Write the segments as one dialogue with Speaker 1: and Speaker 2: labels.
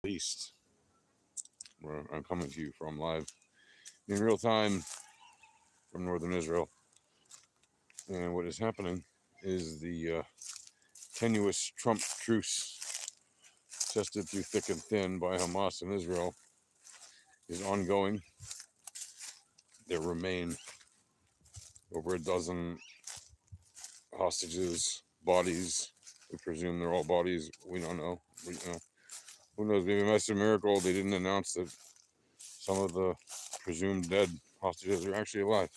Speaker 1: East, where I'm coming to you from live in real time from northern Israel. And what is happening is the tenuous Trump truce, tested through thick and thin by Hamas and Israel, is ongoing. There remain over a dozen hostages, bodies. We presume they're all bodies. We don't know. Who knows? Maybe it's a miracle they didn't announce that some of the presumed dead hostages are actually alive.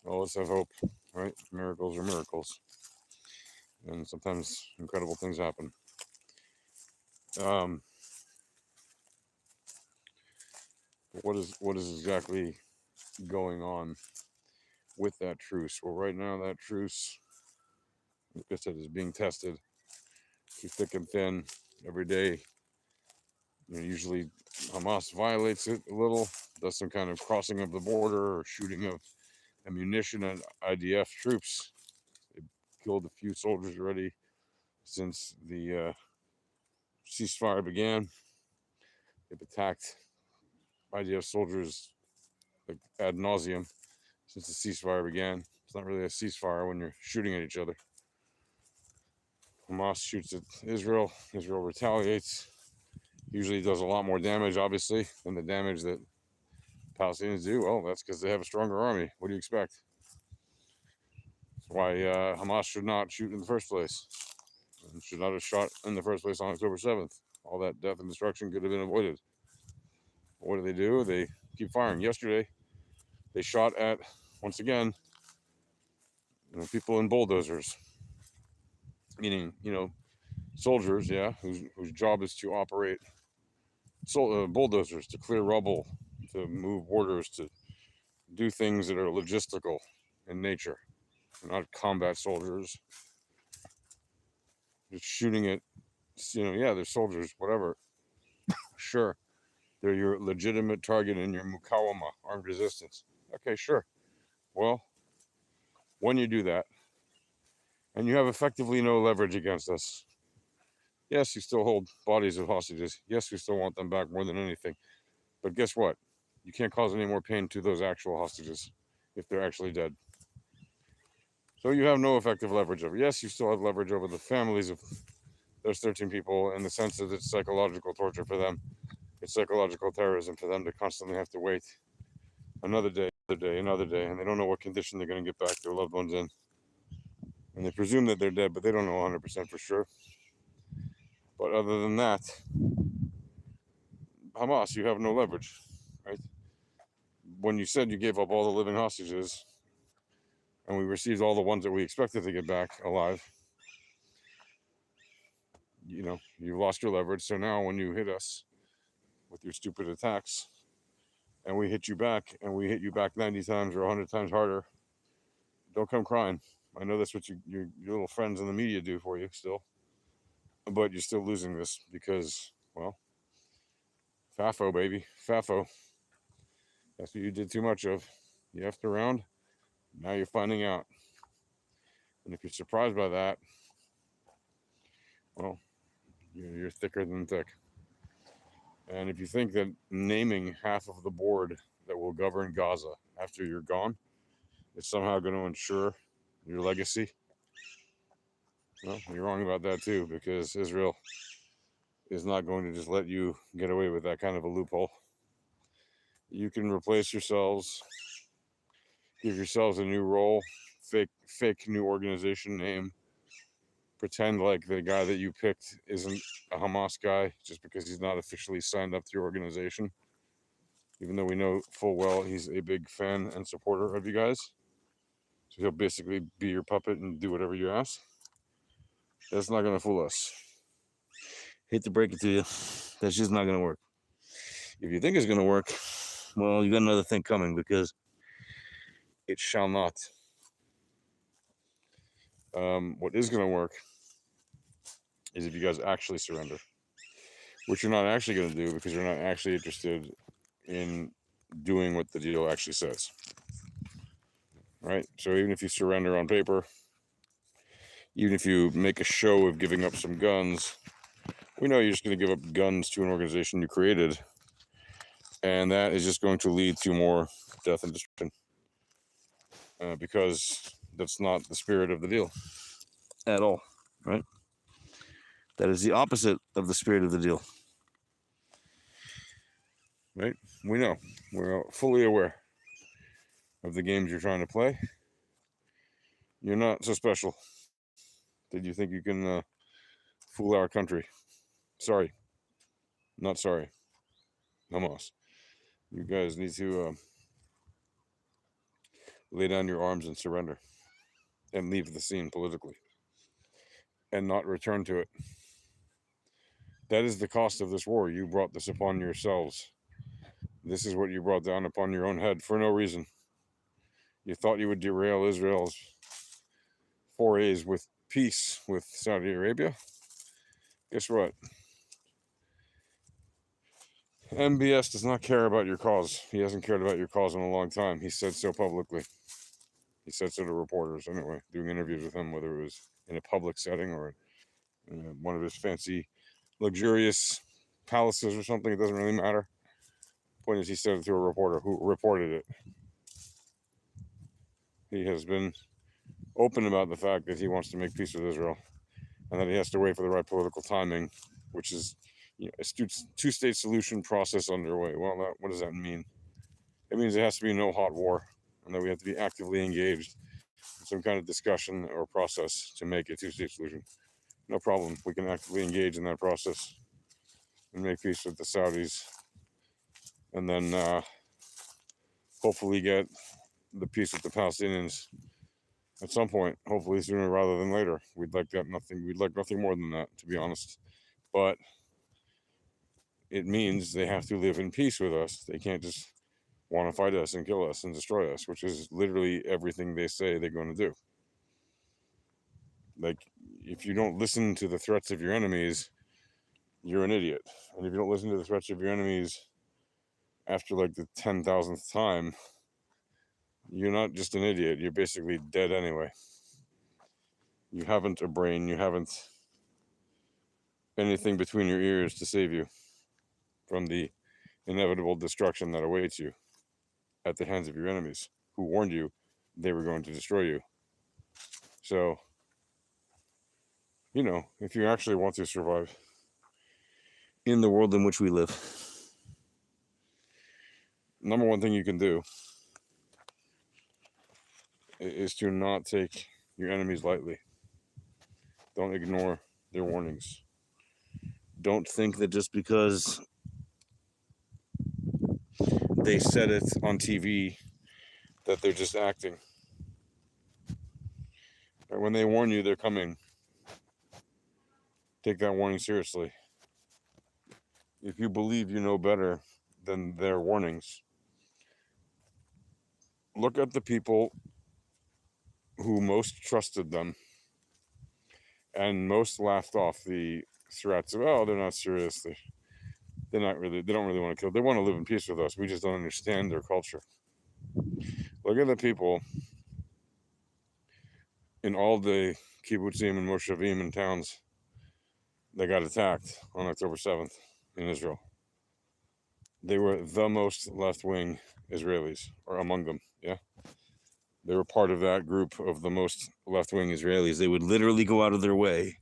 Speaker 1: Well, let's have hope, right? Miracles are miracles, and sometimes incredible things happen. Um, what is exactly going on with that truce? Well, right now that truce, like I said, is being tested through thick and thin every day. Usually Hamas violates it a little, does some kind of crossing of the border or shooting of ammunition at IDF troops. They've killed a few soldiers already since the ceasefire began. They've attacked IDF soldiers like ad nauseum since the ceasefire began. It's not really a ceasefire when you're shooting at each other. Hamas shoots at Israel. Israel retaliates. Usually does a lot more damage, obviously, than the damage that Palestinians do. Well, that's because they have a stronger army. What do you expect? That's why Hamas should not shoot in the first place. And should not have shot in the first place on October 7th. All that death and destruction could have been avoided. What do? They keep firing. Yesterday, they shot at, once again, people in bulldozers. Meaning, soldiers, yeah, whose job is to operate bulldozers, to clear rubble, to move borders, to do things that are logistical in nature. They're not combat soldiers. Just shooting at, yeah, they're soldiers, whatever. Sure. They're your legitimate target in your mukawama, armed resistance. Okay, sure. Well, when you do that, and you have effectively no leverage against us, yes, you still hold bodies of hostages. Yes, we still want them back more than anything. But guess what? You can't cause any more pain to those actual hostages if they're actually dead. So you have no effective leverage over. Yes, you still have leverage over the families of those 13 people in the sense that it's psychological torture for them. It's psychological terrorism for them to constantly have to wait another day, another day, and they don't know what condition they're going to get back their loved ones in. And they presume that they're dead, but they don't know 100% for sure. But other than that, Hamas, you have no leverage, right? When you said you gave up all the living hostages and we received all the ones that we expected to get back alive, you've lost your leverage. So now when you hit us with your stupid attacks and we hit you back and we hit you back 90 times or 100 times harder, don't come crying. I know that's what your little friends in the media do for you still, but you're still losing this because, well, FAFO, baby, FAFO. That's what you did too much of. You effed around. Now you're finding out. And if you're surprised by that, well, you're thicker than thick. And if you think that naming half of the board that will govern Gaza after you're gone is somehow going to ensure your legacy, well, you're wrong about that too, because Israel is not going to just let you get away with that kind of a loophole. You can replace yourselves, give yourselves a new role, fake new organization name, pretend like the guy that you picked isn't a Hamas guy just because he's not officially signed up to your organization, even though we know full well he's a big fan and supporter of you guys. So he'll basically be your puppet and do whatever you ask. That's not going to fool us. Hate to break it to you, that's just not going to work. If you think it's going to work, well, you got another thing coming, because it shall not. What is going to work is if you guys actually surrender, which you're not actually going to do because you're not actually interested in doing what the deal actually says. Right? So even if you surrender on paper, even if you make a show of giving up some guns, We know you're just going to give up guns to an organization you created, and that is just going to lead to more death and destruction, because that's not the spirit of the deal at all, right? That is the opposite of the spirit of the deal, right? We know. We're fully aware of the games you're trying to play. You're not so special. Did you think you can fool our country? Sorry. Not sorry. Hamas. You guys need to lay down your arms and surrender and leave the scene politically and not return to it. That is the cost of this war. You brought this upon yourselves. This is what you brought down upon your own head for no reason. You thought you would derail Israel's forays with peace with Saudi Arabia. Guess what? MBS does not care about your cause. He hasn't cared about your cause in a long time. He said so publicly. He said so to reporters anyway, doing interviews with him, whether it was in a public setting or one of his fancy, luxurious palaces or something. It doesn't really matter. Point is, he said it to a reporter who reported it. He has been open about the fact that he wants to make peace with Israel and that he has to wait for the right political timing, which is a two-state solution process underway. Well, what does that mean? It means there has to be no hot war and that we have to be actively engaged in some kind of discussion or process to make a two-state solution. No problem. We can actively engage in that process and make peace with the Saudis and then hopefully get the peace with the Palestinians at some point, hopefully sooner rather than later. We'd like nothing more than that, to be honest. But it means they have to live in peace with us. They can't just want to fight us and kill us and destroy us, which is literally everything they say they're going to do. Like, if you don't listen to the threats of your enemies, you're an idiot. And if you don't listen to the threats of your enemies after like the 10,000th time, you're not just an idiot. You're basically dead anyway. You haven't a brain. You haven't anything between your ears to save you from the inevitable destruction that awaits you at the hands of your enemies, who warned you they were going to destroy you. So, if you actually want to survive in the world in which we live, number one thing you can do is to not take your enemies lightly. Don't ignore their warnings. Don't think that just because they said it on TV that they're just acting. When they warn you they're coming, take that warning seriously. If you believe you know better than their warnings, look at the people who most trusted them and most laughed off the threats of, oh, they're not serious. They don't really want to kill. They want to live in peace with us. We just don't understand their culture. Look at the people in all the kibbutzim and moshavim and towns that got attacked on October 7th in Israel. They were the most left-wing Israelis, or among them, yeah? They were part of that group of the most left-wing Israelis. They would literally go out of their way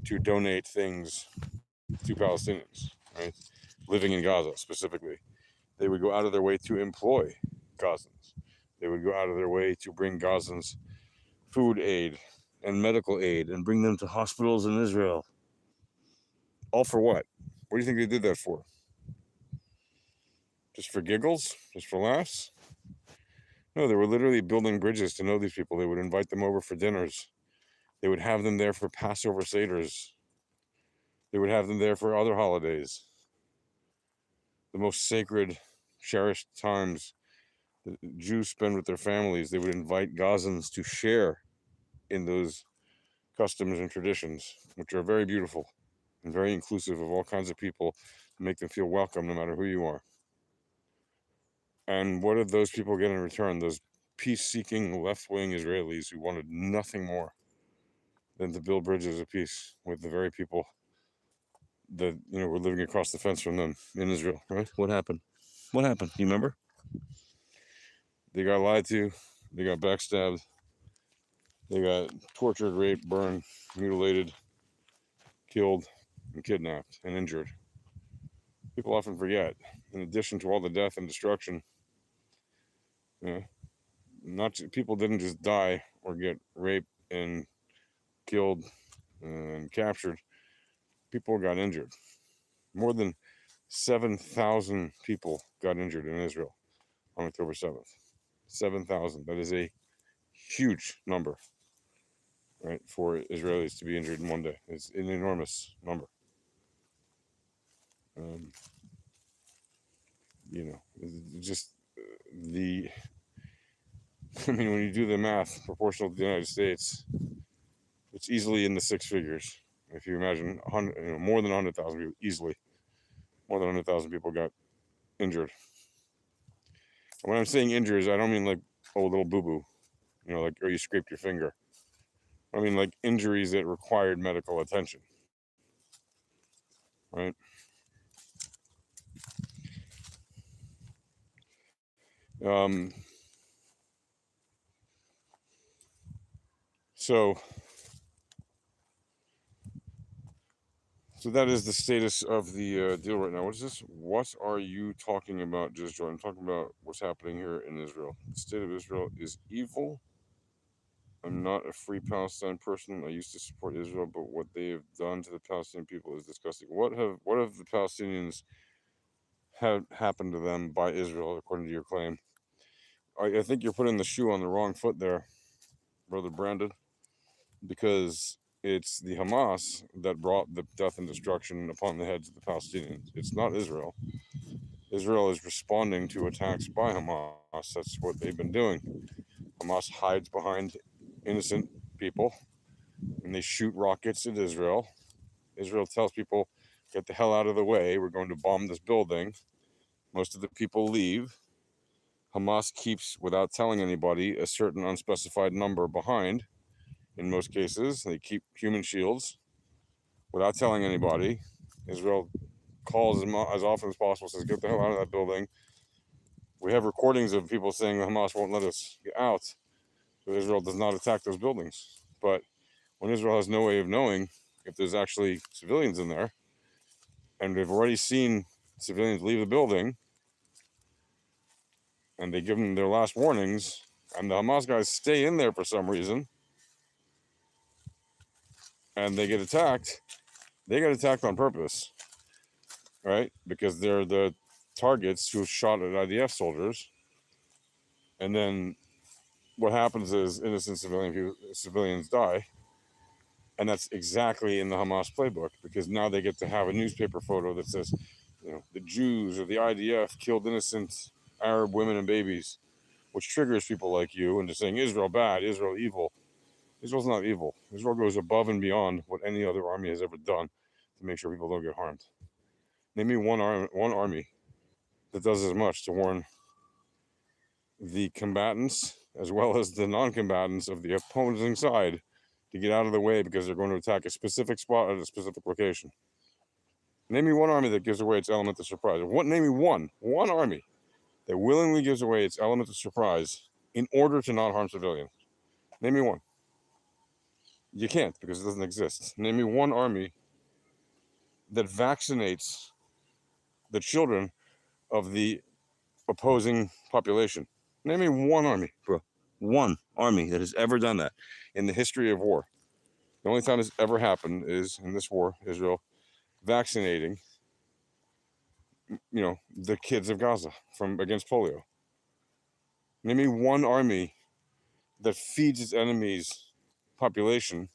Speaker 1: to donate things to Palestinians, right? Living in Gaza, specifically. They would go out of their way to employ Gazans. They would go out of their way to bring Gazans food aid and medical aid and bring them to hospitals in Israel. All for what? What do you think they did that for? Just for giggles? Just for laughs? No, they were literally building bridges to know these people. They would invite them over for dinners. They would have them there for Passover Seders. They would have them there for other holidays. The most sacred, cherished times that Jews spend with their families, they would invite Gazans to share in those customs and traditions, which are very beautiful and very inclusive of all kinds of people, make them feel welcome no matter who you are. And what did those people get in return? Those peace-seeking left-wing Israelis who wanted nothing more than to build bridges of peace with the very people that we're living across the fence from them in Israel, right? What happened? What happened? Do you remember? They got lied to, they got backstabbed, they got tortured, raped, burned, mutilated, killed, and kidnapped and injured. People often forget, in addition to all the death and destruction, people didn't just die or get raped and killed and captured. People got injured. More than 7,000 people got injured in Israel on October 7th. 7,000. That is a huge number, right, for Israelis to be injured in one day. It's an enormous number. Just the, when you do the math proportional to the United States, it's easily in the six figures. If you imagine more than 100,000 people, easily more than 100,000 people got injured. And when I'm saying injuries, I don't mean like, oh, a little boo-boo, like, or you scraped your finger. I mean like injuries that required medical attention, right? So that is the status of the deal right now. What is this? What are you talking about, Just Jordan? I'm talking about what's happening here in Israel. The state of Israel is evil. I'm not a free Palestine person. I used to support Israel, but what they have done to the Palestinian people is disgusting. What have the Palestinians had happened to them by Israel, according to your claim? I think you're putting the shoe on the wrong foot there, Brother Brandon, because it's the Hamas that brought the death and destruction upon the heads of the Palestinians. It's not Israel. Israel is responding to attacks by Hamas. That's what they've been doing. Hamas hides behind innocent people and they shoot rockets at Israel. Israel tells people, get the hell out of the way. We're going to bomb this building. Most of the people leave. Hamas keeps, without telling anybody, a certain unspecified number behind. In most cases, they keep human shields without telling anybody. Israel calls them as often as possible, says, get the hell out of that building. We have recordings of people saying Hamas won't let us get out, so Israel does not attack those buildings. But when Israel has no way of knowing if there's actually civilians in there, and they've already seen civilians leave the building, and they give them their last warnings, and the Hamas guys stay in there for some reason, and they get attacked on purpose, right? Because they're the targets who shot at IDF soldiers. And then what happens is innocent civilians die. And that's exactly in the Hamas playbook, because now they get to have a newspaper photo that says, the Jews or the IDF killed innocent Arab women and babies, which triggers people like you into saying Israel bad, Israel evil. Israel's not evil. Israel goes above and beyond what any other army has ever done to make sure people don't get harmed. Name me one army that does as much to warn the combatants as well as the non-combatants of the opposing side to get out of the way because they're going to attack a specific spot at a specific location. Name me one army that gives away its element of surprise. Name me one army that willingly gives away its element of surprise in order to not harm civilians. Name me one. You can't, because it doesn't exist. Name me one army that vaccinates the children of the opposing population. Name me one army, bro. One army that has ever done that in the history of war. The only time it's ever happened is in this war, Israel vaccinating, the kids of Gaza against polio. Name me one army that feeds its enemies' population,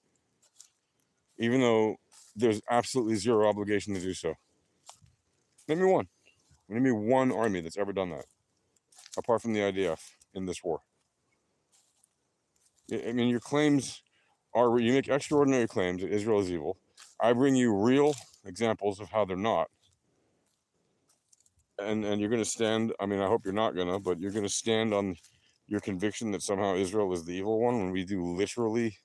Speaker 1: even though there's absolutely zero obligation to do so. Name me one. Name me one army that's ever done that, apart from the IDF in this war. I mean, your claims you make extraordinary claims that Israel is evil. I bring you real examples of how they're not. And you're going to stand, I mean, I hope you're not going to, but you're going to stand on your conviction that somehow Israel is the evil one when we do literally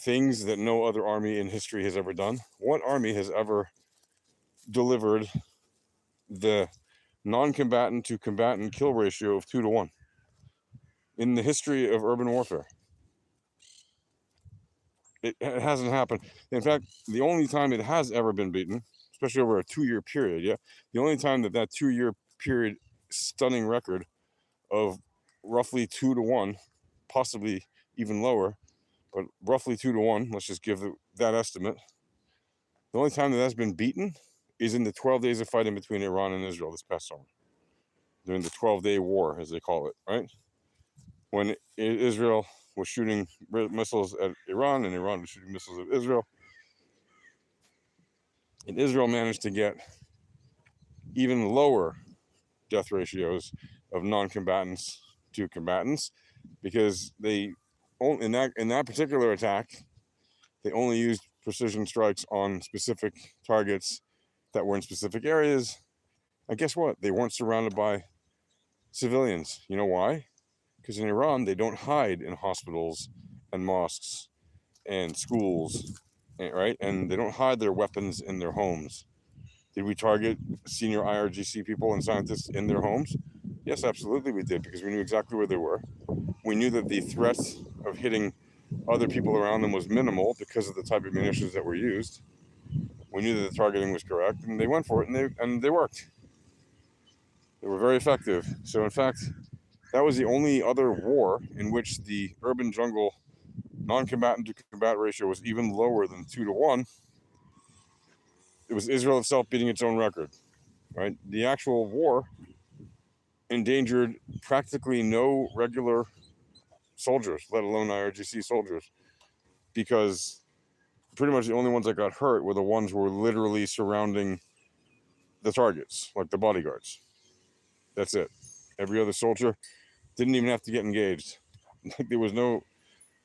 Speaker 1: things that no other army in history has ever done. What army has ever delivered the non-combatant to combatant kill ratio of 2-to-1 in the history of urban warfare. It hasn't happened. In fact, the only time it has ever been beaten, especially over a 2-year period, the only time that 2-year period stunning record of roughly 2-to-1, possibly even lower, but roughly 2-to-1, let's just give that estimate. The only time that's been beaten is in the 12 days of fighting between Iran and Israel this past summer, during the 12-day war, as they call it, right? When Israel was shooting missiles at Iran and Iran was shooting missiles at Israel, and Israel managed to get even lower death ratios of non-combatants to combatants, because they in that particular attack, they only used precision strikes on specific targets that were in specific areas. And guess what? They weren't surrounded by civilians. You know why? Because in Iran, they don't hide in hospitals and mosques and schools, right? And they don't hide their weapons in their homes. Did we target senior IRGC people and scientists in their homes? Yes, absolutely we did, because we knew exactly where they were. We knew that the threat of hitting other people around them was minimal because of the type of munitions that were used. We knew that the targeting was correct, and they went for it, and they worked. They were very effective. So in fact, that was the only other war in which the urban jungle non-combatant to combat ratio was even lower than 2-to-1. It was Israel itself beating its own record, right? The actual war endangered practically no regular soldiers, let alone IRGC soldiers, because pretty much the only ones that got hurt were the ones who were literally surrounding the targets, like the bodyguards. That's it. Every other soldier didn't even have to get engaged. Like, there was no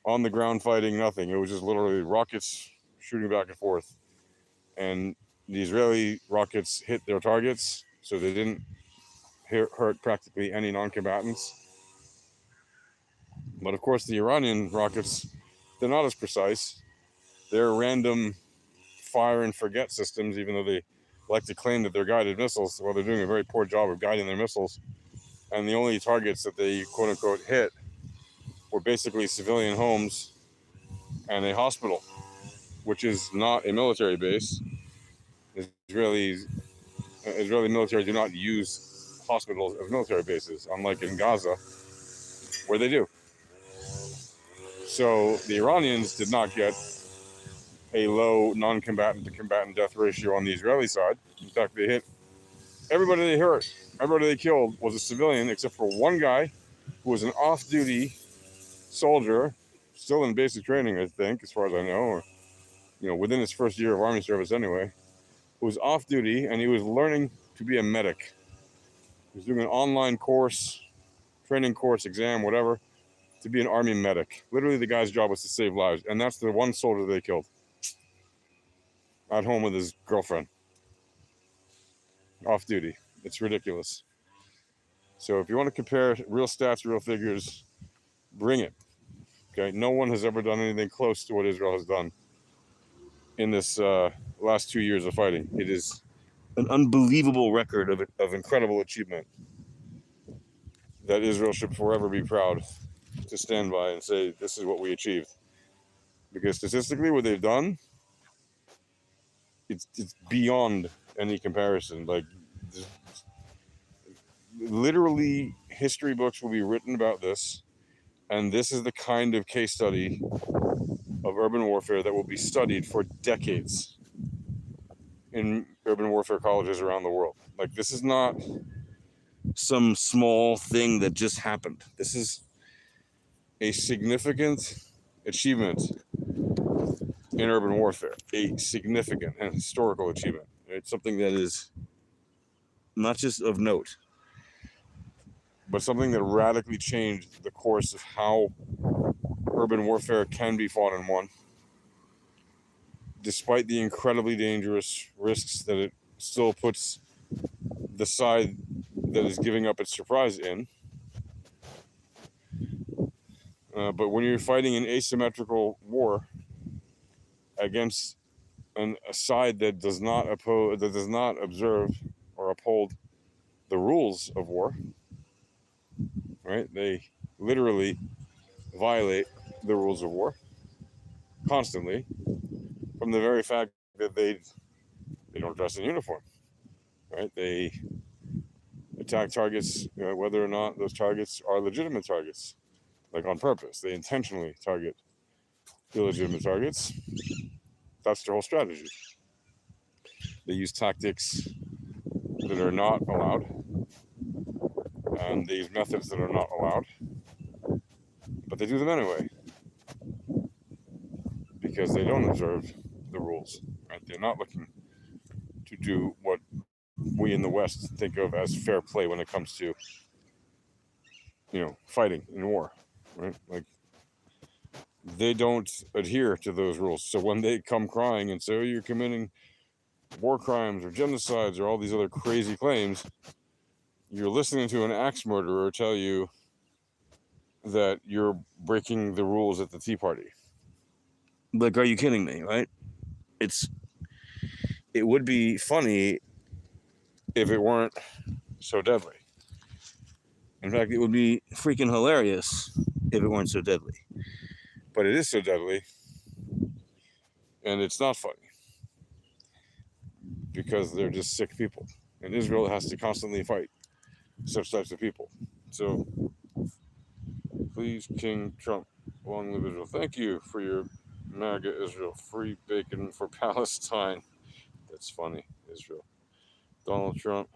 Speaker 1: on the ground fighting, nothing. It was just literally rockets shooting back and forth. And the Israeli rockets hit their targets, so they didn't hurt practically any non-combatants. But of course, the Iranian rockets, they're not as precise. They're random fire and forget systems, even though they like to claim that they're guided missiles. Well, they're doing a very poor job of guiding their missiles. And the only targets that they quote unquote hit were basically civilian homes and a hospital, which is not a military base. Israeli military do not use hospitals as military bases, unlike in Gaza, where they do. So the Iranians did not get a low non-combatant to combatant death ratio on the Israeli side. In fact, they hit everybody they hurt. Everybody they killed was a civilian, except for one guy who was an off-duty soldier, still in basic training, I think, as far as I know, or within his first year of Army service anyway, who was off-duty, and he was learning to be a medic. He was doing an online course, training course, exam, whatever, to be an Army medic. Literally, the guy's job was to save lives, and that's the one soldier they killed at home with his girlfriend, off-duty. It's ridiculous. So if you want to compare real stats, real figures, bring it. Okay, no one has ever done anything close to what Israel has done in this last 2 years of fighting. It is an unbelievable record of incredible achievement that Israel should forever be proud to stand by and say, this is what we achieved. Because statistically, what they've done, it's beyond any comparison. Like, literally, history books will be written about this, and this is the kind of case study of urban warfare that will be studied for decades in urban warfare colleges around the world. Like, this is not some small thing that just happened. This is a significant achievement in urban warfare, a significant and historical achievement. It's something that is not just of note, but something that radically changed the course of how urban warfare can be fought and won, despite the incredibly dangerous risks that it still puts the side that is giving up its surprise in. But when you're fighting an asymmetrical war against a side that does not observe or uphold the rules of war, right? They literally violate the rules of war constantly, from the very fact that they don't dress in uniform, right? They attack targets, whether or not those targets are legitimate targets, like on purpose. They intentionally target illegitimate targets. That's their whole strategy. They use tactics that are not allowed, and they use methods that are not allowed, but they do them anyway because they don't observe the rules, right? They're not looking to do what we in the West think of as fair play when it comes to, fighting in war, right? Like, they don't adhere to those rules. So when they come crying and say, oh, you're committing war crimes or genocides or all these other crazy claims, you're listening to an axe murderer tell you that you're breaking the rules at the Tea Party. Like, are you kidding me, right? It would be funny if it weren't so deadly. In fact, it would be freaking hilarious if it weren't so deadly. But it is so deadly, and it's not funny because they're just sick people. And Israel has to constantly fight such types of people. So, please, King Trump, long live Israel. Thank you for your MAGA Israel. Free bacon for Palestine. That's funny, Israel. Donald Trump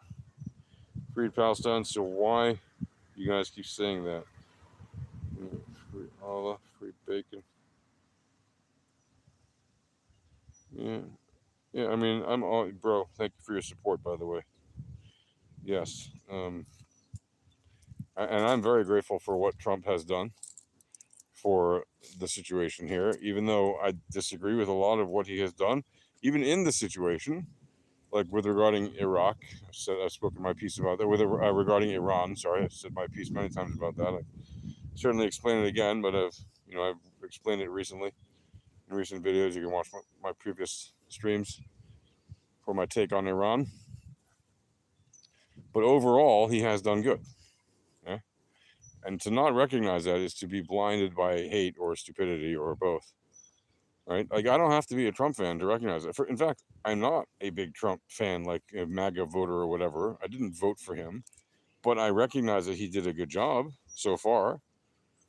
Speaker 1: freed Palestine, so why you guys keep saying that? Free Allah, free bacon. Yeah, I mean, I'm all, bro, thank you for your support, by the way. Yes. And I'm very grateful for what Trump has done for the situation here, even though I disagree with a lot of what he has done, even in the situation, like with regarding Iraq. I've spoken my piece about that. With regarding Iran, sorry, I've said my piece many times about that. I certainly explain it again, but I've explained it recently in recent videos. You can watch my previous streams for my take on Iran. But overall, he has done good. Yeah? And to not recognize that is to be blinded by hate or stupidity or both. Right? Like, I don't have to be a Trump fan to recognize it. In fact, I'm not a big Trump fan, like a MAGA voter or whatever. I didn't vote for him, but I recognize that he did a good job so far.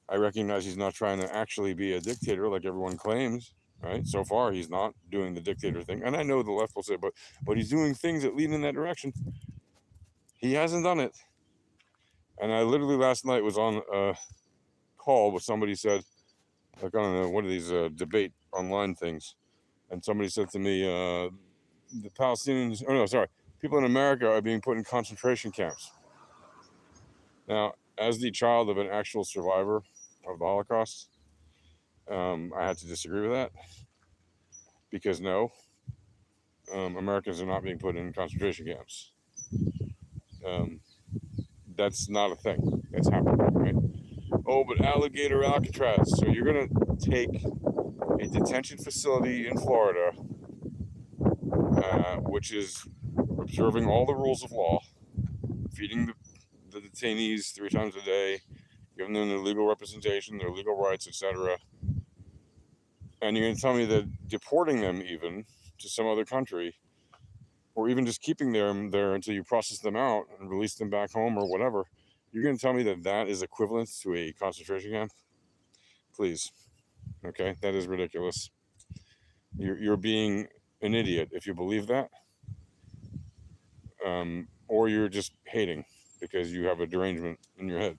Speaker 1: I recognize he's not trying to actually be a dictator like everyone claims. Right? So far, he's not doing the dictator thing. And I know the left will say, but he's doing things that lead in that direction. He hasn't done it. And I literally last night was on a call with somebody said, like, I don't know, one of these debate online things. And somebody said to me, the Palestinians, people in America are being put in concentration camps. Now, as the child of an actual survivor of the Holocaust, I had to disagree with that. Because no, Americans are not being put in concentration camps. That's not a thing that's happening, right? Oh, but alligator Alcatraz. So you're going to take a detention facility in Florida, which is observing all the rules of law, feeding the detainees 3 times a day, giving them their legal representation, their legal rights, etc. And you're going to tell me that deporting them even to some other country, or even just keeping them there until you process them out and release them back home or whatever, you're going to tell me that that is equivalent to a concentration camp? Please. Okay, that is ridiculous. You're being an idiot if you believe that. Or you're just hating because you have a derangement in your head.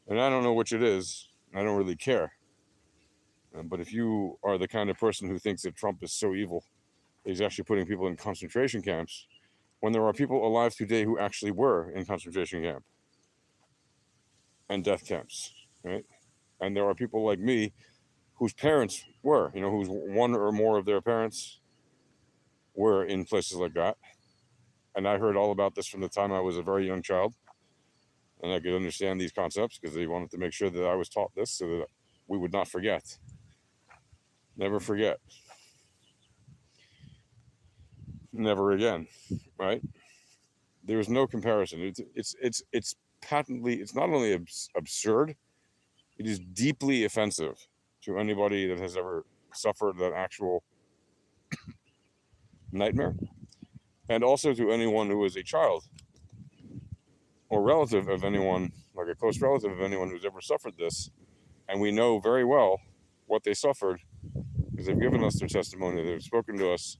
Speaker 1: And I don't know which it is. I don't really care. But if you are the kind of person who thinks that Trump is so evil, he's actually putting people in concentration camps, when there are people alive today who actually were in concentration camp and death camps, right? And there are people like me whose parents were, whose one or more of their parents were in places like that. And I heard all about this from the time I was a very young child. And I could understand these concepts because they wanted to make sure that I was taught this so that we would not forget. Never forget. never again, right? There's no comparison. It's patently, it's not only absurd, it is deeply offensive to anybody that has ever suffered that actual nightmare, and also to anyone who is a child or relative of anyone, like a close relative of anyone who's ever suffered this. And we know very well what they suffered because they've given us their testimony. They've spoken to us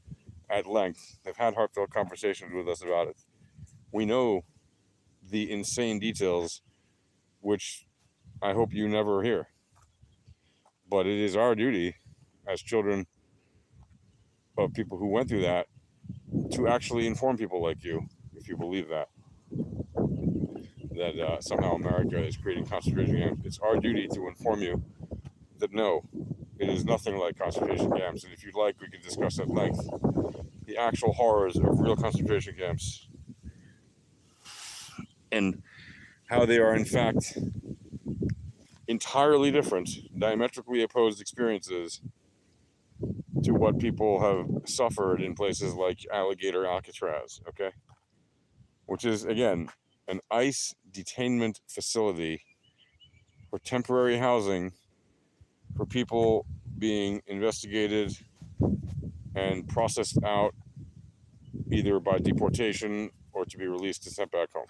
Speaker 1: at length. They've had heartfelt conversations with us about it. We know the insane details, which I hope you never hear. But it is our duty as children of people who went through that to actually inform people like you, if you believe that somehow America is creating concentration camps. It's our duty to inform you that no, it is nothing like concentration camps. And if you'd like, we can discuss at length the actual horrors of real concentration camps and how they are, in fact, entirely different, diametrically opposed experiences to what people have suffered in places like Alligator Alcatraz, okay? Which is, again, an ICE detainment facility for temporary housing for people being investigated and processed out either by deportation or to be released and sent back home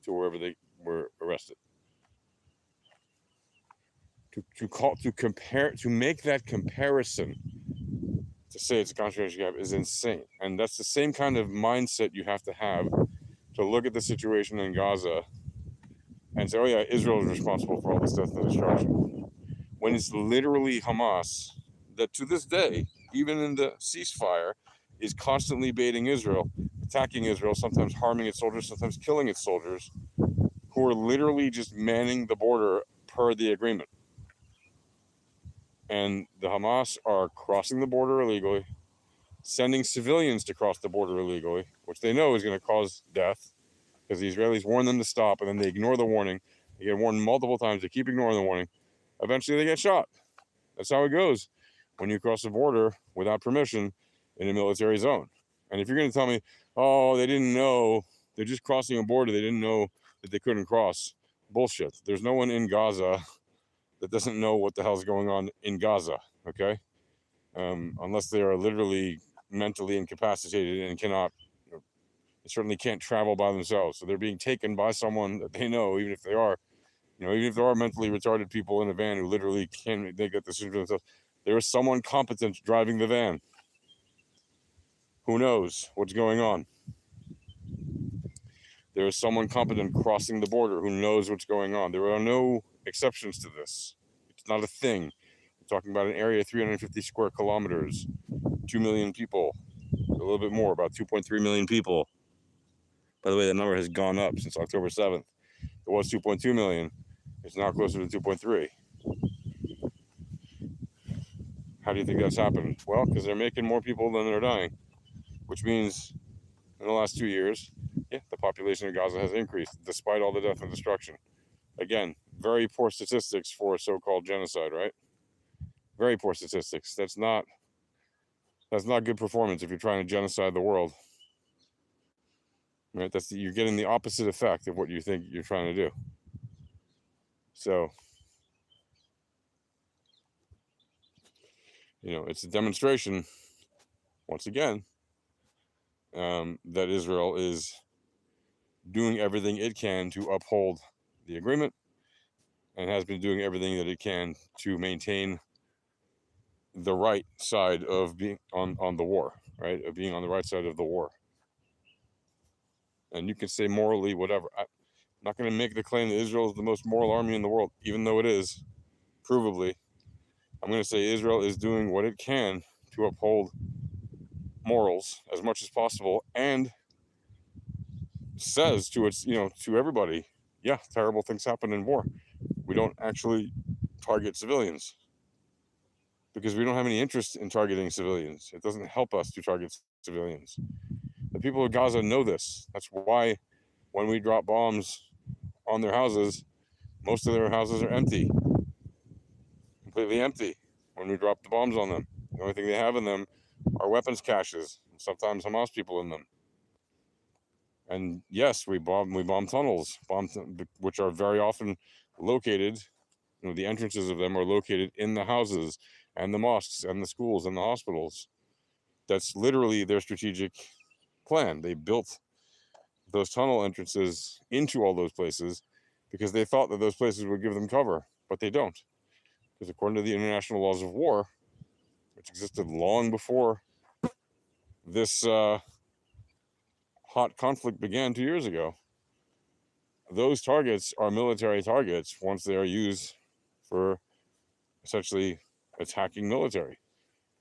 Speaker 1: to wherever they were arrested. To make that comparison, to say it's a concentration camp, is insane. And that's the same kind of mindset you have to look at the situation in Gaza and say, oh yeah, Israel is responsible for all this death and destruction. When it's literally Hamas that to this day, even in the ceasefire, is constantly baiting Israel, attacking Israel, sometimes harming its soldiers, sometimes killing its soldiers, who are literally just manning the border per the agreement. And the Hamas are crossing the border illegally, sending civilians to cross the border illegally, which they know is going to cause death because the Israelis warn them to stop, and then they ignore the warning. They get warned multiple times. They keep ignoring the warning. Eventually, they get shot. That's how it goes when you cross the border without permission in a military zone. And if you're going to tell me, oh, they didn't know, they're just crossing a border, they didn't know that they couldn't cross, bullshit. There's no one in Gaza that doesn't know what the hell's going on in Gaza, okay? Unless they are literally mentally incapacitated and cannot, they certainly can't travel by themselves. So they're being taken by someone that they know, even if they are, even if there are mentally retarded people in a van who literally can't make that decision for themselves, there is someone competent driving the van who knows what's going on. There is someone competent crossing the border who knows what's going on. There are no exceptions to this. It's not a thing. We're talking about an area of 350 square kilometers, 2 million people, a little bit more, about 2.3 million people. By the way, the number has gone up since October 7th. It was 2.2 million. It's now closer to 2.3. How do you think that's happened? Well, because they're making more people than they're dying, which means in the last 2 years, yeah, the population of Gaza has increased despite all the death and destruction. Again, very poor statistics for a so-called genocide, right? Very poor statistics. That's not good performance if you're trying to genocide the world. Right? You're getting the opposite effect of what you think you're trying to do. So, it's a demonstration, once again, that Israel is doing everything it can to uphold the agreement and has been doing everything that it can to maintain the right side of being on the war, right? Of being on the right side of the war. And you can say morally whatever. I'm not going to make the claim that Israel is the most moral army in the world, even though it is, provably. I'm going to say Israel is doing what it can to uphold morals as much as possible, and says to its, to everybody, yeah, terrible things happen in war. We don't actually target civilians because we don't have any interest in targeting civilians. It doesn't help us to target civilians. The people of Gaza know this. That's why when we drop bombs on their houses, most of their houses are empty, completely empty when we drop the bombs on them. The only thing they have in them are weapons caches, sometimes Hamas people in them. And yes, we bomb tunnels, which are very often located, the entrances of them are located in the houses and the mosques and the schools and the hospitals. That's literally their strategic plan. They built those tunnel entrances into all those places because they thought that those places would give them cover, but they don't. Because according to the international laws of war, which existed long before this hot conflict began 2 years ago, those targets are military targets once they are used for essentially attacking military,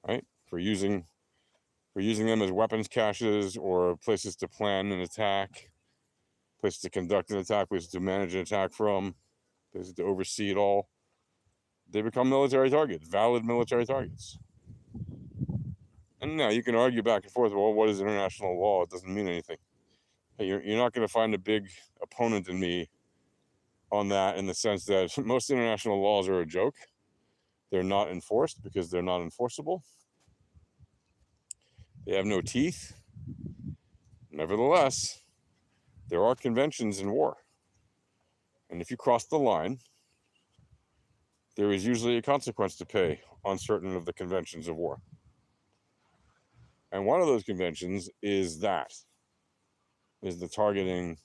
Speaker 1: right? For using them as weapons caches or places to plan an attack, places to conduct an attack, places to manage an attack from, places to oversee it all. They become military targets, valid military targets. And now you can argue back and forth, well, what is international law? It doesn't mean anything. Hey, you're not going to find a big opponent in me on that, in the sense that most international laws are a joke. They're not enforced because they're not enforceable. They have no teeth. Nevertheless, there are conventions in war. And if you cross the line, there is usually a consequence to pay on certain of the conventions of war. And one of those conventions is the targeting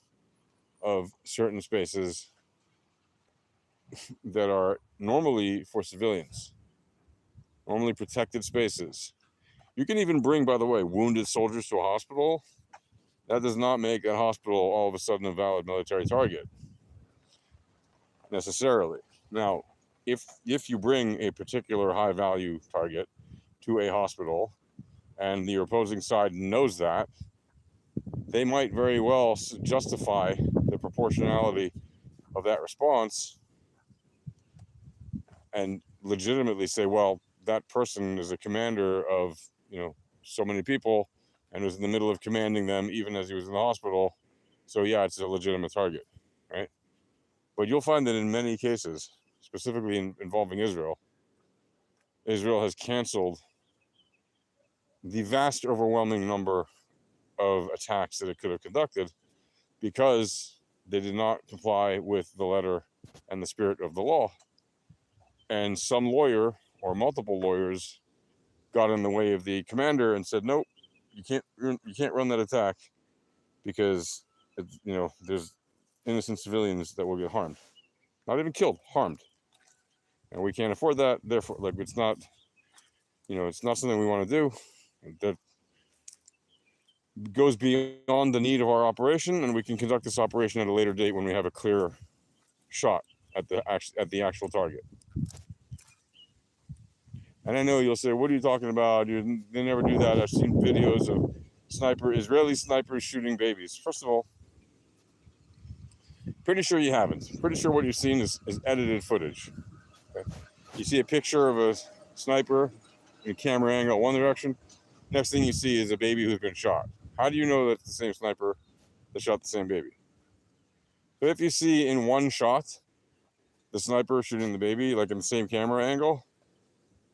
Speaker 1: of certain spaces that are normally for civilians, normally protected spaces. You can even bring, by the way, wounded soldiers to a hospital. That does not make that hospital all of a sudden a valid military target, necessarily. Now, if you bring a particular high-value target to a hospital and the opposing side knows that, they might very well justify the proportionality of that response and legitimately say, well, that person is a commander of, so many people and was in the middle of commanding them even as he was in the hospital. So yeah, it's a legitimate target, right? But you'll find that in many cases, specifically involving Israel has canceled the vast overwhelming number of attacks that it could have conducted because they did not comply with the letter and the spirit of the law. And some lawyer or multiple lawyers got in the way of the commander and said, nope, you can't run that attack because there's innocent civilians that will get harmed, not even killed, harmed, and we can't afford that. Therefore, it's not something we want to do. That goes beyond the need of our operation, and we can conduct this operation at a later date when we have a clearer shot at the actual target. And I know you'll say, what are you talking about? They never do that. I've seen videos of Israeli snipers shooting babies. First of all, pretty sure you haven't. Pretty sure what you've seen is edited footage. Okay? You see a picture of a sniper in a camera angle one direction. Next thing you see is a baby who's been shot. How do you know that's the same sniper that shot the same baby? But if you see in one shot the sniper shooting the baby, like in the same camera angle,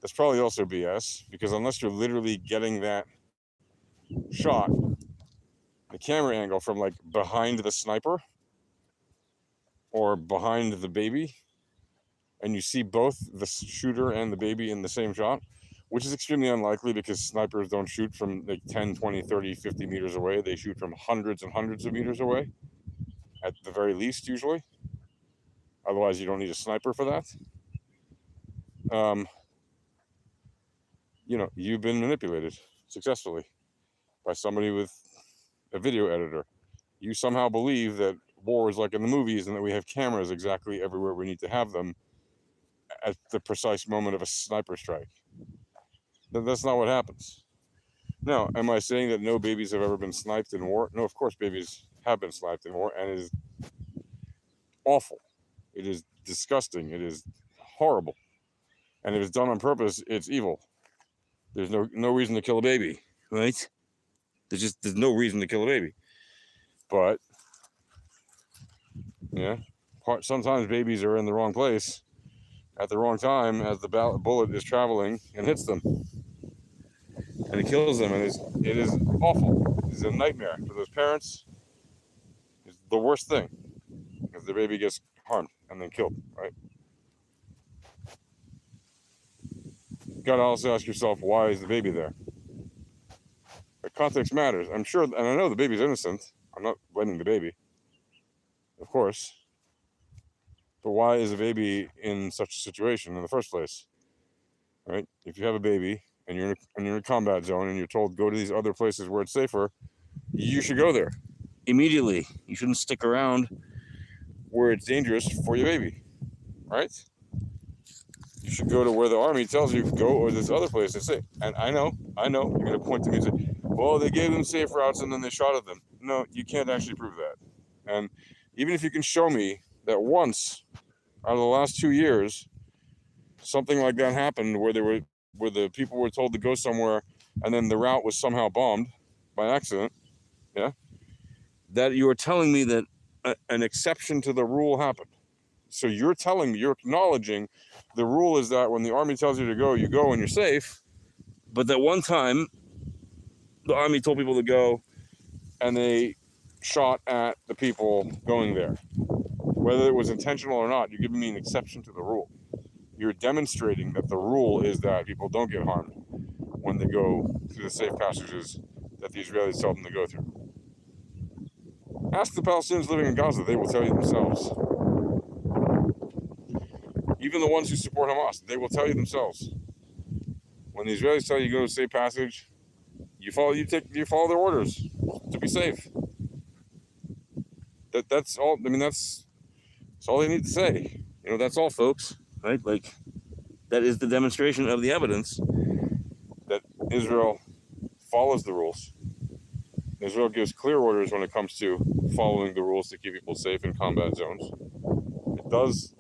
Speaker 1: that's probably also BS, because unless you're literally getting that shot, the camera angle from like behind the sniper or behind the baby, and you see both the shooter and the baby in the same shot, which is extremely unlikely because snipers don't shoot from like 10, 20, 30, 50 meters away. They shoot from hundreds and hundreds of meters away, at the very least, usually. Otherwise, you don't need a sniper for that. You've been manipulated successfully by somebody with a video editor. You somehow believe that war is like in the movies and that we have cameras exactly everywhere we need to have them at the precise moment of a sniper strike. That's not what happens. Now, am I saying that no babies have ever been sniped in war? No, of course babies have been sniped in war, and it is awful. It is disgusting. It is horrible. And if it's done on purpose, it's evil. There's no reason to kill a baby, right? There's no reason to kill a baby. But yeah, sometimes babies are in the wrong place at the wrong time as the bullet is traveling and hits them. and it kills them, and it is awful. It's a nightmare for those parents. It's the worst thing because the baby gets harmed and then killed, right? You gotta also ask yourself, why is the baby there? The context matters. I'm sure, and I know the baby's innocent. I'm not blaming the baby, of course. But why is a baby in such a situation in the first place? Right? If you have a baby and you're in a combat zone and you're told go to these other places where it's safer, you should go there immediately. You shouldn't stick around where it's dangerous for your baby, right? You should go to where the army tells you go, or this other place that's safe. And I know, you're gonna point to me and say, well, they gave them safe routes and then they shot at them. No, you can't actually prove that. And even if you can show me that once out of the last 2 years, something like that happened where the people were told to go somewhere and then the route was somehow bombed by accident, yeah, that you are telling me that an exception to the rule happened. So you're telling me, you're acknowledging the rule is that when the army tells you to go, you go and you're safe. But that one time, the army told people to go and they shot at the people going there. Whether it was intentional or not, you're giving me an exception to the rule. You're demonstrating that the rule is that people don't get harmed when they go through the safe passages that the Israelis tell them to go through. Ask the Palestinians living in Gaza, they will tell you themselves. Even the ones who support Hamas, they will tell you themselves. When the Israelis tell you to go to a safe passage, you follow their orders to be safe. That's all. I mean, that's all they need to say. That's all, folks. Right? Like, that is the demonstration of the evidence that Israel follows the rules. Israel gives clear orders when it comes to following the rules to keep people safe in combat zones. It does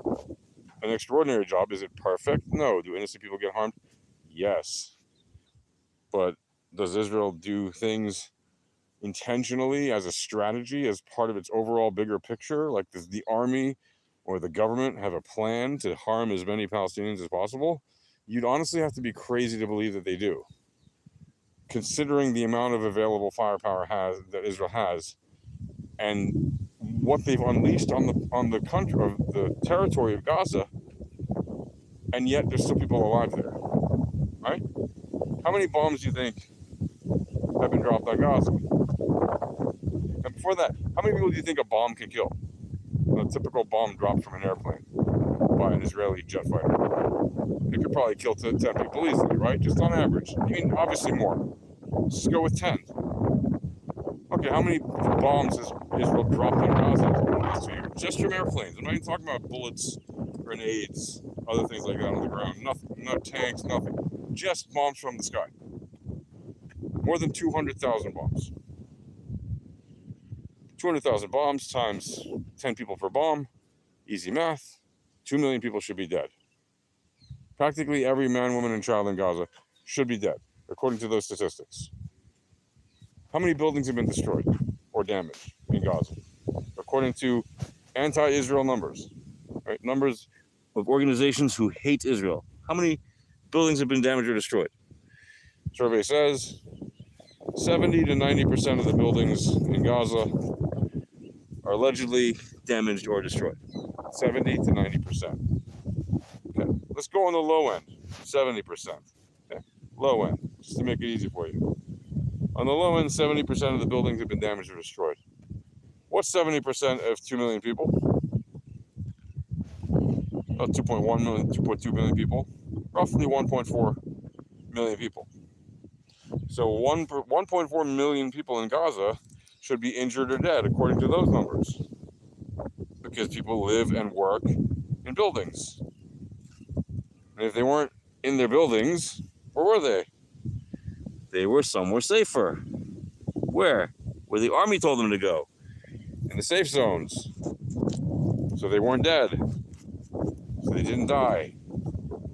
Speaker 1: an extraordinary job. Is it perfect? No. Do innocent people get harmed? Yes. But does Israel do things intentionally as a strategy, as part of its overall bigger picture? Like, does the army or the government have a plan to harm as many Palestinians as possible? You'd honestly have to be crazy to believe that they do, considering the amount of available firepower that Israel has, and what they've unleashed on the country, of the territory of Gaza, and yet there's still people alive there, right? How many bombs do you think have been dropped on Gaza? And before that, how many people do you think a bomb can kill? A typical bomb dropped from an airplane by an Israeli jet fighter. It could probably kill 10 people easily, right? Just on average. I mean, obviously more. Just go with 10. Okay, how many bombs has Israel dropped on Gaza? Just from airplanes. I'm not even talking about bullets, grenades, other things like that on the ground. Nothing. No tanks, nothing. Just bombs from the sky. More than 200,000 bombs. 200,000 bombs times 10 people per bomb. Easy math. 2 million people should be dead. Practically every man, woman, and child in Gaza should be dead, according to those statistics. How many buildings have been destroyed or damaged in Gaza? According to anti-Israel numbers, right? Numbers of organizations who hate Israel. How many buildings have been damaged or destroyed? Survey says 70 to 90% of the buildings in Gaza are allegedly damaged or destroyed. 70 to 90%. Okay. Let's go on the low end, 70%. Okay. Low end, just to make it easy for you. On the low end, 70% of the buildings have been damaged or destroyed. What's 70% of 2 million people? About 2.1 million, 2.2 million people. Roughly 1.4 million people. So 1.4 million people in Gaza should be injured or dead, according to those numbers. Because people live and work in buildings. And if they weren't in their buildings, where were they? They were somewhere safer. Where? Where the army told them to go. In the safe zones. So they weren't dead. So they didn't die.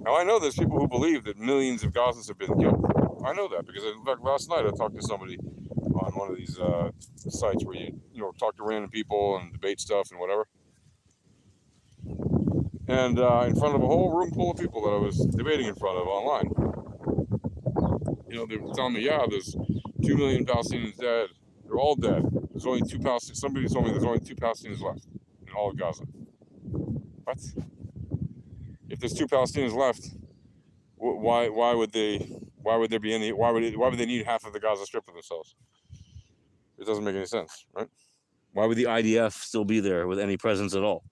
Speaker 1: Now I know there's people who believe that millions of Gazans have been killed. I know that because in fact last night I talked to somebody on one of these sites where you talk to random people and debate stuff and whatever. And in front of a whole room full of people that I was debating in front of online. They were telling me, yeah, there's 2 million Palestinians dead. They're all dead. There's only 2 Palestinians. Somebody told me there's only 2 Palestinians left in all of Gaza. What? If there's 2 Palestinians left, why would there be any? Why would they need half of the Gaza Strip for themselves? It doesn't make any sense, right? Why would the IDF still be there with any presence at all?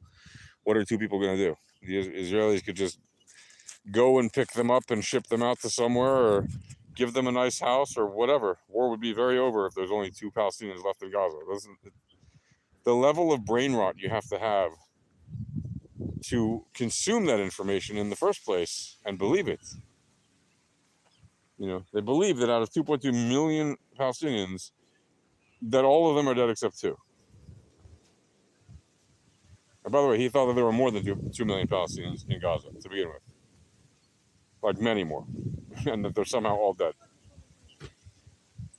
Speaker 1: What are 2 people going to do? The Israelis could just go and pick them up and ship them out to somewhere, or give them a nice house or whatever. War would be very over if there's only 2 Palestinians left in Gaza. The level of brain rot you have to have to consume that information in the first place and believe it. They believe that out of 2.2 million Palestinians, that all of them are dead except 2. And by the way, he thought that there were more than 2 million Palestinians in Gaza to begin with. Like many more. And that they're somehow all dead.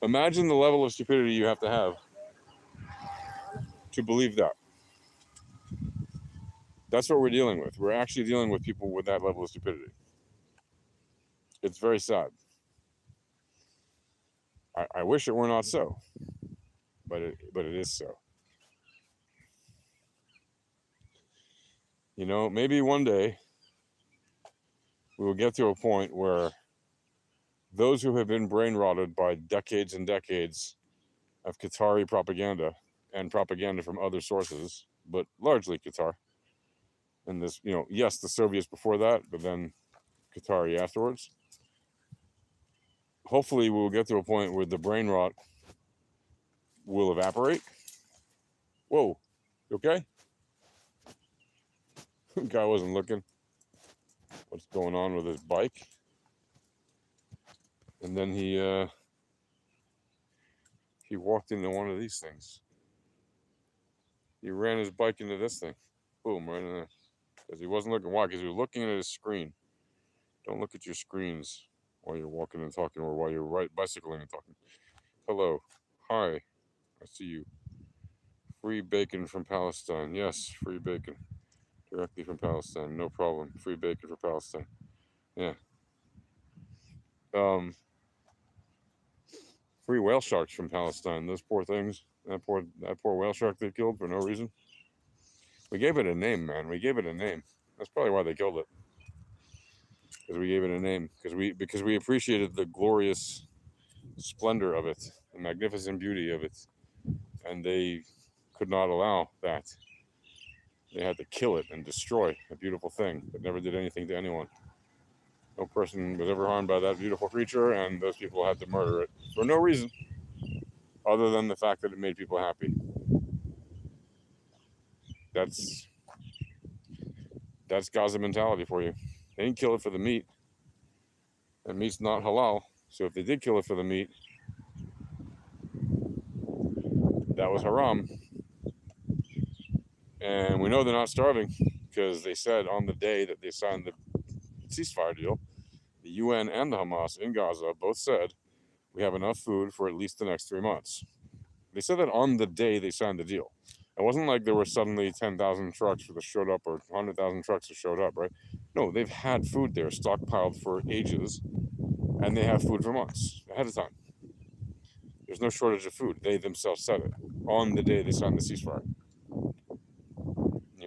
Speaker 1: Imagine the level of stupidity you have to believe that. That's what we're dealing with. We're actually dealing with people with that level of stupidity. It's very sad. I wish it were not so, but it is so. Maybe one day we will get to a point where those who have been brain rotted by decades and decades of Qatari propaganda and propaganda from other sources, but largely Qatar, and this, yes, the Soviets before that, but then Qatari afterwards. Hopefully we'll get to a point where the brain rot will evaporate. Whoa, you okay? The guy wasn't looking. What's going on with his bike? And then he walked into one of these things. He ran his bike into this thing. Boom, right in there. Because he wasn't looking. Why? Because he was looking at his screen. Don't look at your screens while you're walking and talking, or while you're bicycling and talking. Hello. Hi. I see you. Free bacon from Palestine. Yes, free bacon. Directly from Palestine. No problem. Free bacon for Palestine. Yeah. Free whale sharks from Palestine. Those poor things. That poor whale shark they killed for no reason. We gave it a name, man. We gave it a name. That's probably why they killed it. Because we gave it a name. Because we appreciated the glorious splendor of it, the magnificent beauty of it, and they could not allow that. They had to kill it and destroy a beautiful thing that never did anything to anyone. No person was ever harmed by that beautiful creature, and those people had to murder it for no reason other than the fact that it made people happy. That's Gaza mentality for you. They didn't kill it for the meat, and meat's not halal. So if they did kill it for the meat, that was haram. And we know they're not starving, because they said on the day that they signed the ceasefire deal, the UN and the Hamas in Gaza both said, we have enough food for at least the next 3 months. They said that on the day they signed the deal. It wasn't like there were suddenly 10,000 trucks that showed up, or 100,000 trucks that showed up, right? No, they've had food there stockpiled for ages, and they have food for months ahead of time. There's no shortage of food. They themselves said it on the day they signed the ceasefire.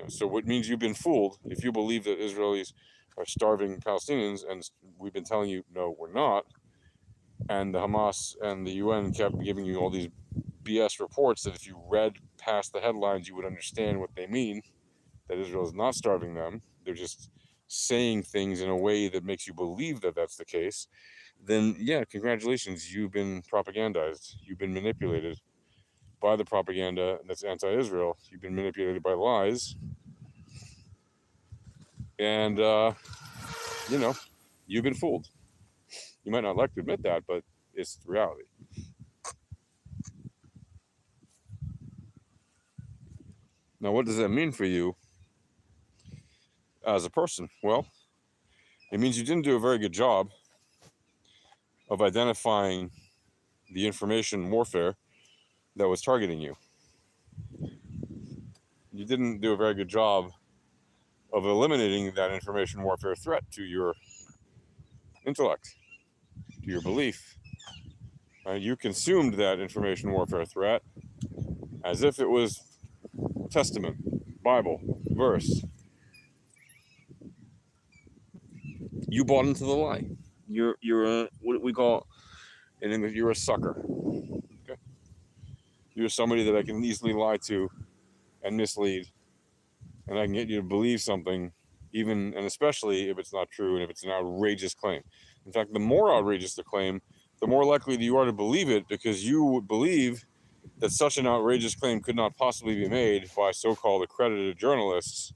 Speaker 1: So what means you've been fooled if you believe that Israelis are starving Palestinians, and we've been telling you, no, we're not. And the Hamas and the UN kept giving you all these BS reports that if you read past the headlines, you would understand what they mean, that Israel is not starving them. They're just saying things in a way that makes you believe that that's the case. Then, yeah, congratulations, you've been propagandized. You've been manipulated by the propaganda that's anti-Israel. You've been manipulated by lies. And, you've been fooled. You might not like to admit that, but it's the reality. Now, what does that mean for you as a person? Well, it means you didn't do a very good job of identifying the information warfare that was targeting you. You didn't do a very good job of eliminating that information warfare threat to your intellect, to your belief, You consumed that information warfare threat as if it was Testament, Bible, verse. You bought into the lie. You're a, what we call in English, you're a sucker. Okay? You're somebody that I can easily lie to and mislead, and I can get you to believe something, even and especially if it's not true and if it's an outrageous claim. In fact, the more outrageous the claim, the more likely you are to believe it, because you would believe that such an outrageous claim could not possibly be made by so-called accredited journalists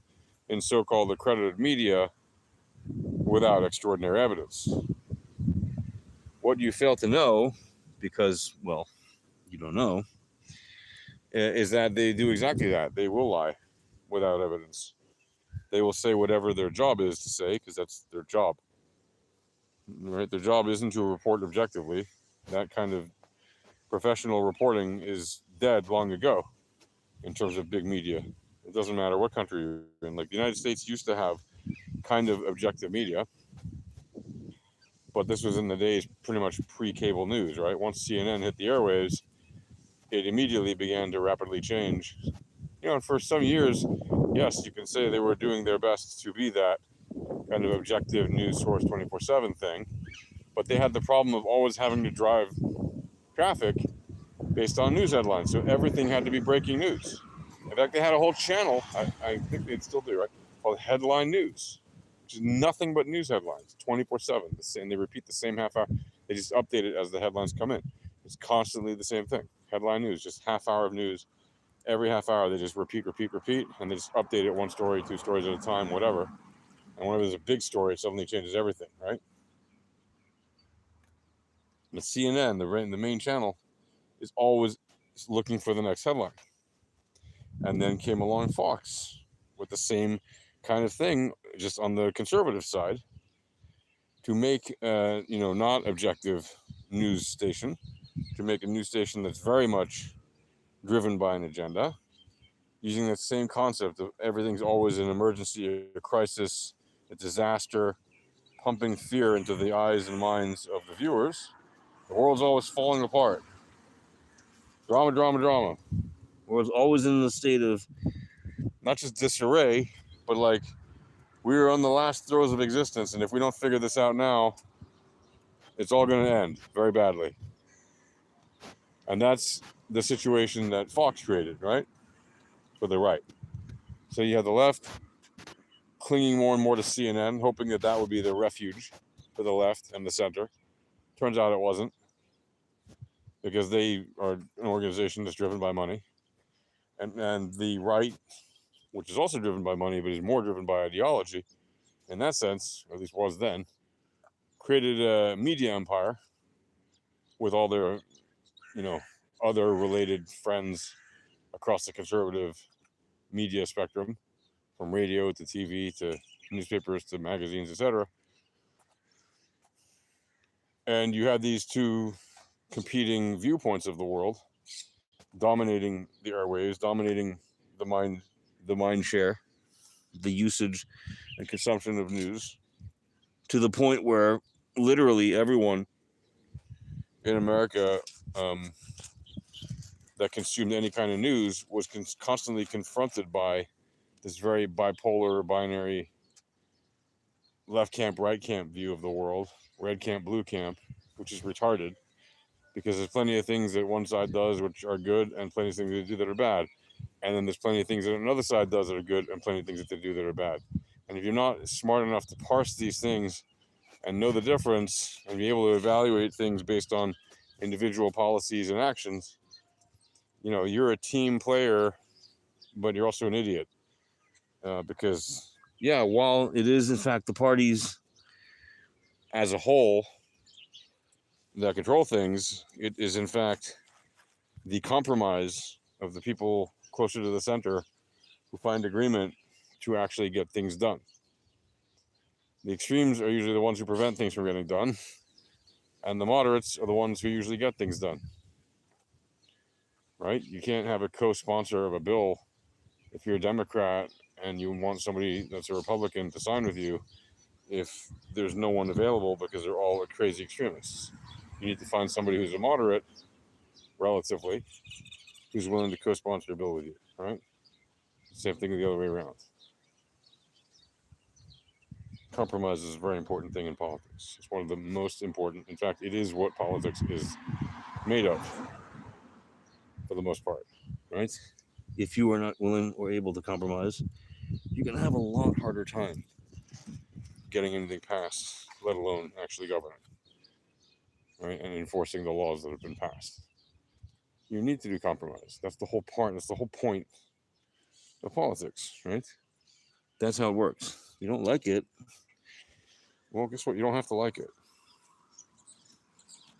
Speaker 1: in so-called accredited media without extraordinary evidence. What you fail to know, because, well, you don't know, is that they do exactly that. They will lie without evidence. They will say whatever their job is to say, because that's their job. Right? Their job isn't to report objectively. That kind of professional reporting is dead long ago in terms of big media. It doesn't matter what country you're in. Like the United States used to have kind of objective media, but this was in the days pretty much pre-cable news, right? Once CNN hit the airwaves, it immediately began to rapidly change. And for some years, yes, you can say they were doing their best to be that kind of objective news source 24/7 thing, but they had the problem of always having to drive traffic based on news headlines. So everything had to be breaking news. In fact, they had a whole channel, I think they'd still do, right, called Headline News, which is nothing but news headlines 24/7. And they repeat the same half hour. They just update it as the headlines come in. It's constantly the same thing. Headline News, just half hour of news. Every half hour, they just repeat, and they just update it one story, two stories at a time, whatever. And whenever there's a big story, it suddenly changes everything, right? The CNN, the main channel, is always looking for the next headline. And then came along Fox with the same kind of thing, just on the conservative side, to make not objective news station, to make a news station that's very much driven by an agenda, using that same concept of everything's always an emergency, a crisis, a disaster, pumping fear into the eyes and minds of the viewers. The world's always falling apart. Drama, drama, drama. The world's always in the state of not just disarray, but like we're on the last throes of existence, and if we don't figure this out now, it's all going to end very badly. And that's the situation that Fox created, right? For the right. So you have the left clinging more and more to CNN, hoping that that would be the refuge for the left and the center. Turns out it wasn't, because they are an organization that's driven by money. And the right, which is also driven by money, but is more driven by ideology, in that sense, or at least was then, created a media empire with all their, other related friends across the conservative media spectrum, from radio to TV to newspapers to magazines, etc. And you had these two competing viewpoints of the world, dominating the airwaves, dominating the mind share, the usage and consumption of news, to the point where literally everyone in America that consumed any kind of news was constantly confronted by this very bipolar, binary, left camp, right camp view of the world, red camp, blue camp, which is retarded, because there's plenty of things that one side does which are good, and plenty of things they do that are bad. And then there's plenty of things that another side does that are good, and plenty of things that they do that are bad. And if you're not smart enough to parse these things and know the difference and be able to evaluate things based on individual policies and actions, you're a team player, but you're also an idiot. Because, while it is in fact the parties as a whole that control things, it is in fact the compromise of the people closer to the center who find agreement to actually get things done. The extremes are usually the ones who prevent things from getting done, and the moderates are the ones who usually get things done. Right? You can't have a co-sponsor of a bill if you're a Democrat and you want somebody that's a Republican to sign with you if there's no one available, because they're all crazy extremists. You need to find somebody who's a moderate, relatively, who's willing to co-sponsor your bill with you, right? Same thing the other way around. Compromise is a very important thing in politics. It's one of the most important. In fact, it is what politics is made of, for the most part, right? If you are not willing or able to compromise, you're going to have a lot harder time getting anything passed, let alone actually governing, right? And enforcing the laws that have been passed. You need to do compromise. That's the whole part. That's the whole point of politics, right? That's how it works. You don't like it. Well, guess what? You don't have to like it.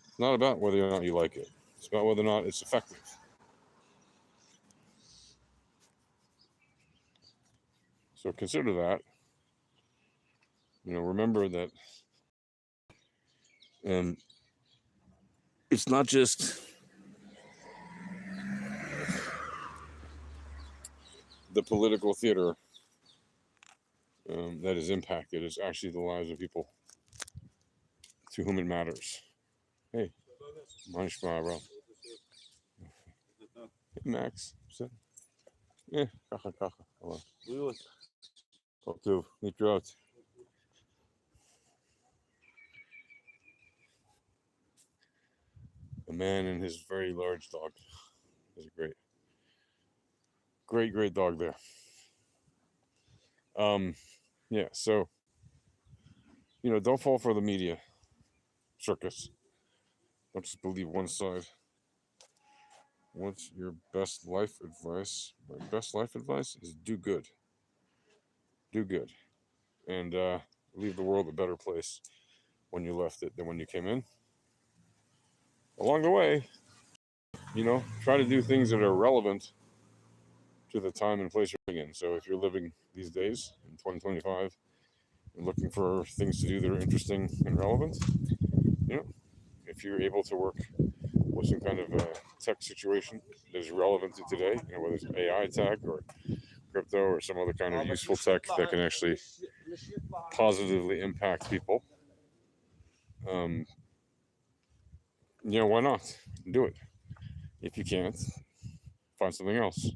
Speaker 1: It's not about whether or not you like it. It's about whether or not it's effective. So consider that. Remember that it's not just the political theater that is impacted. It's actually the lives of people to whom it matters. Hey, manchmal, bro. Hey, Max. Yeah, kacha. Hello. Talk to Nitrot. A man and his very large dog. Is a great dog there. Yeah, so don't fall for the media circus. Don't just believe one side. What's your best life advice? My best life advice is do good. Do good. And leave the world a better place when you left it than when you came in. Along the way, try to do things that are relevant to the time and place you're living in. So if you're living these days in 2025 and looking for things to do that are interesting and relevant, if you're able to work with some kind of tech situation that is relevant to today, whether it's AI tech or crypto or some other kind of useful tech that can actually positively impact people, why not? Do it. If you can't, find something else.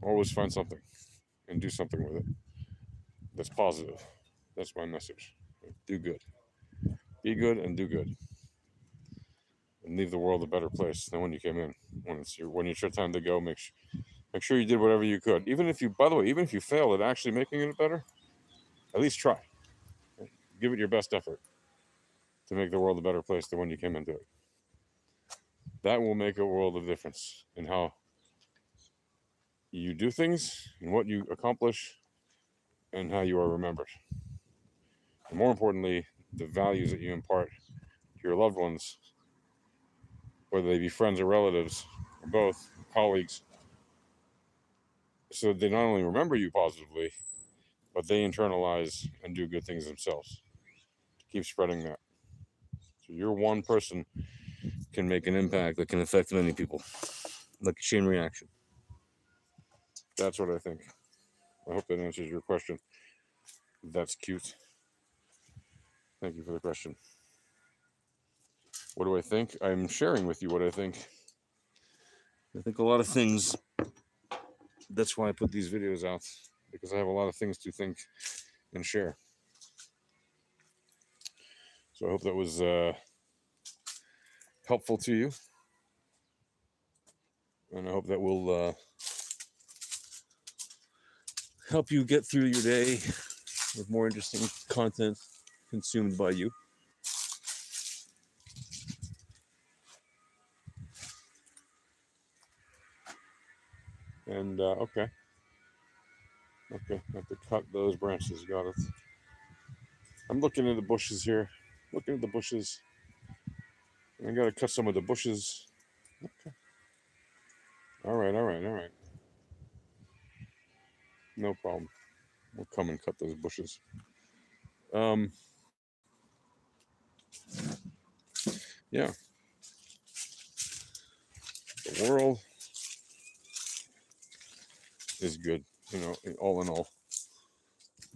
Speaker 1: Always find something and do something with it that's positive. That's my message. Do good. Be good and do good. And leave the world a better place than when you came in. When it's your time to go, make sure you did whatever you could. Even if you fail at actually making it better, at least try. Give it your best effort to make the world a better place than when you came into it. That will make a world of difference in how you do things and what you accomplish and how you are remembered. And more importantly, the values that you impart to your loved ones, whether they be friends or relatives, or both, colleagues, so they not only remember you positively, but they internalize and do good things themselves to keep spreading that. So your one person can make an impact that can affect many people, like a chain reaction. That's what I think. I hope that answers your question. That's cute. Thank you for the question. What do I think? I'm sharing with you what I think. I think a lot of things. That's why I put these videos out, because I have a lot of things to think and share. So I hope that was helpful to you. And I hope that will help you get through your day with more interesting content consumed by you. And okay, I have to cut those branches. Got it. I'm looking at the bushes here. Looking at the bushes. I gotta cut some of the bushes. Okay. All right. No problem. We'll come and cut those bushes. Yeah. The world is good, all in all.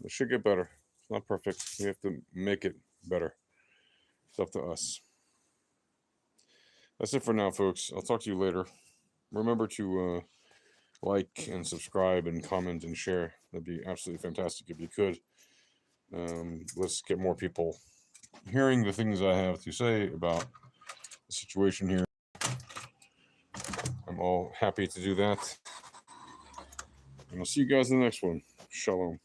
Speaker 1: It should get better. It's not perfect. We have to make it better. It's up to us. That's it for now, folks. I'll talk to you later. Remember to like and subscribe and comment and share. That'd be absolutely fantastic if you could. Let's get more people hearing the things I have to say about the situation here. I'm all happy to do that. And I'll see you guys in the next one. Shalom.